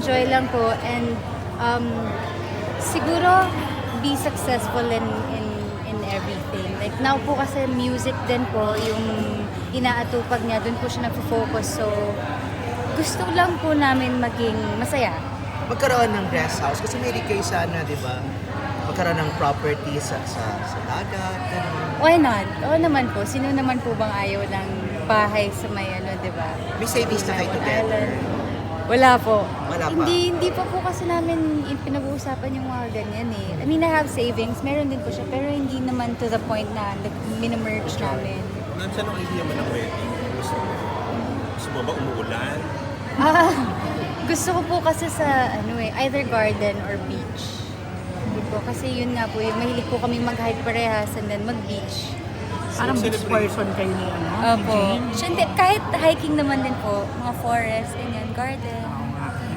enjoy lang po and siguro be successful in everything. Like now po kasi music din po yung inaatupag niya, dun po siya nagfo-focus. So gusto lang po namin maging masaya. Magkaroon ng guest house kasi may kayo sana, di ba? Magkaroon ng property sa dagat, gano'n. Why not? Oo naman po. Sino naman po bang ayaw ng bahay sa may di ba? May savings na kayo together. Wala po. Wala pa. Hindi pa po kasi namin pinag-uusapan yung mga ganyan eh. I mean, I have savings. Meron din po siya. Pero hindi naman to the point na mini-merge namin. Saan ang idea mo ng wedding? Gusto mo ba umuulan? Gusto ko po kasi sa either garden or beach. Hindi po. Kasi yun nga po, yung mahilig po kami mag-hike parehas and then mag-beach. Parang beach person kayo ni Opo. Hindi, kahit hiking naman din po, mga forest, ganyan, garden.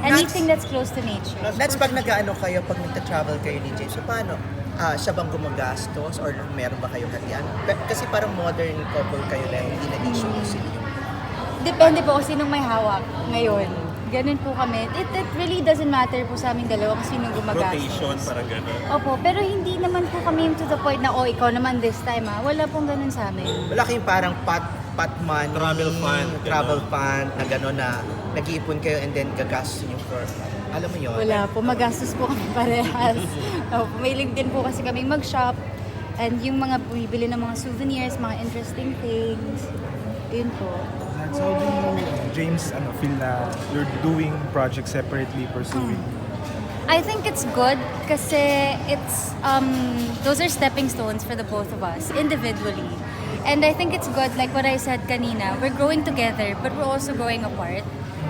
Anything that's close to nature. That's pag nag-ano kayo, pag nagta-travel kayo ni James, so paano? Siya bang gumagastos or meron ba kayong hatian? Kasi parang modern couple kayo na hindi nag-issue sila. Depende po kung sinong may hawak ngayon. Ganun po kami. It really doesn't matter po sa aming dalawa kung sinong gumagastos. Rotation, parang gano'n. Opo, pero hindi naman po kami to the point na, ikaw naman this time Wala pong ganun sa amin. Wala kayong parang pot money, Travel fund, na gano'n na nag-iipon kayo and then gagastos nyo for, alam mo yun? Wala po, magastos po kami parehas. Opo, mahilig din po kasi kami mag-shop. And yung mga bumibili ng mga souvenirs, mga interesting things. Yun po. So how do you, James, feel na you're doing projects separately, pursuing? I think it's good kasi it's those are stepping stones for the both of us individually. And I think it's good, like what I said kanina, we're growing together but we're also growing apart.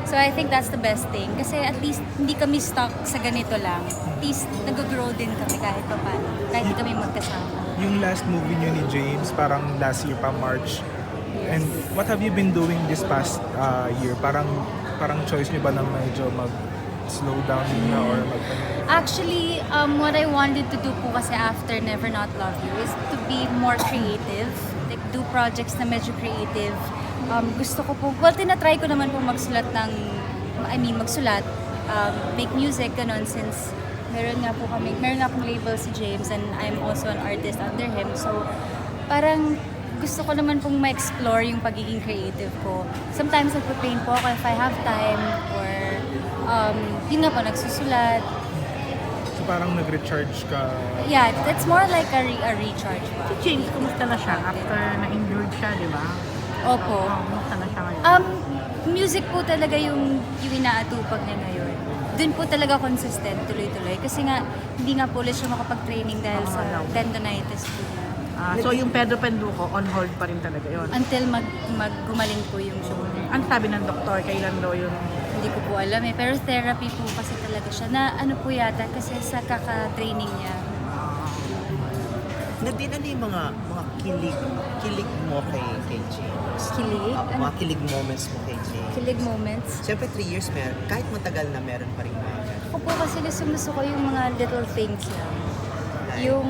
So I think that's the best thing kasi at least hindi kami stuck sa ganito lang. At least nag-grow din kami kahit pa paano, kahit hindi kami magkasama. Yung last movie niyo ni James, parang last year pa, March. And what have you been doing this past year? Parang choice niyo ba na medyo mag-slow down na or Actually, what I wanted to do po kasi after Never Not Love You is to be more creative. Like, do projects na medyo creative. Gusto ko po, tinatry ko naman po magsulat magsulat, make music, ganun, since meron nga akong label si James and I'm also an artist under him. So, parang gusto ko naman pong ma-explore yung pagiging creative ko. Sometimes nagpa-paint po ako if I have time or yun nga po, nagsusulat. So parang nag-recharge ka? Yeah, it's more like a recharge po. Si James, kumusta na siya after na-injured siya, di ba? Opo. Kumusta na siya ngayon? Music po talaga yung inaatupag niya ngayon. Doon po talaga consistent, tuloy-tuloy. Kasi nga, hindi nga po ulit siya makapag-training dahil sa tendonitis po niya. So yung Pedro Penduko, on hold pa rin talaga yun. Until gumaling po yung shoulder. Ang sabi ng doktor, kailan daw yung... Hindi ko po alam Pero therapy po kasi talaga siya. Na po yata kasi sa kaka-training niya. Nadina na yung mga kilig mo kay James. Kilig? Mga kilig moments mo kay James. Kilig moments. Siyempre 3 years meron, kahit matagal na meron pa rin mga ganun. Ako po kasi gusto ko yung mga little things lang. Yung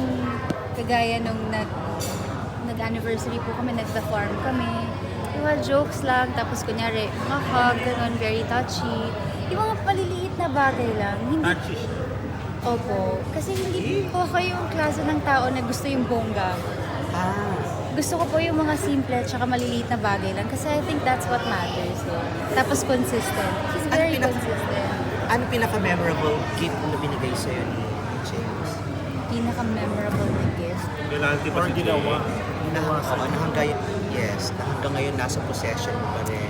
kagaya nung nag-anniversary po kami, nagpa-farm kami. Yung mga jokes lang, tapos kunyari, mga hug, ganun, very touchy. Yung mga paliliit na bagay lang. Hindi, Touchy siya. opo. Kasi hindi po ako yung klase ng tao na gusto yung bongga. Gusto ko po yung mga simple at saka maliliit na bagay lang. Kasi I think that's what matters. Tapos consistent. He's very consistent. Ano pinaka-memorable gift na binigay sa'yo ni James? Pinaka-memorable na gift. Galante pa si ginawa. Na hanggang ngayon nasa possession mo pa rin.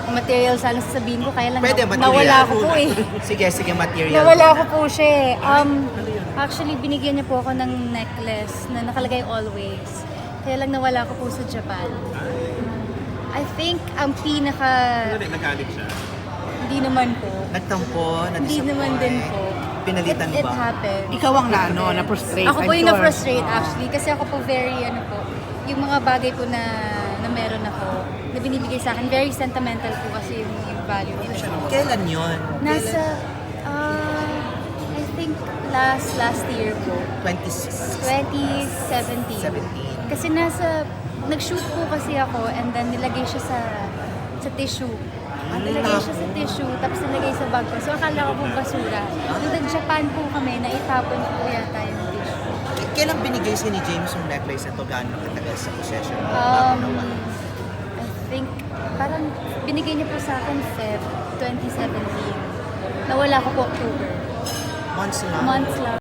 Material sana sasabihin ko, kaya lang Pwede, material. nawala ko po Sige, material. Nawala ko po siya Actually, binigyan niya po ako ng necklace na nakalagay always. Kaya lang nawala ko po sa Japan. I think ang Nagalit siya. hindi naman po. Nagtampo, Hindi naman din po. Pinalitan It ba? happened. Ikaw ang na-frustrate. Ako po I'm yung sure. na-frustrate actually. Kasi ako po very, yung mga bagay po na meron ako, na binibigay sa akin, very sentimental po kasi yung value ko siya. Kailan yun? Nasa, I think last year po. 2017. 17. Kasi nag-shoot po kasi ako and then nilagay siya sa tissue. Nilagay siya sa tissue, tapos nilagay sa bag ko. So akala ko po basura. Nung nag-Japan po kami, naitapon ko po yata yung tissue. Kailan binigay sa ni James yung necklace na to? Gaano katagal sa possession mo? Bago nawala? I think, parang binigay niya po sa akin Feb 2017. Nawala ko po October. Months lang. Months lang.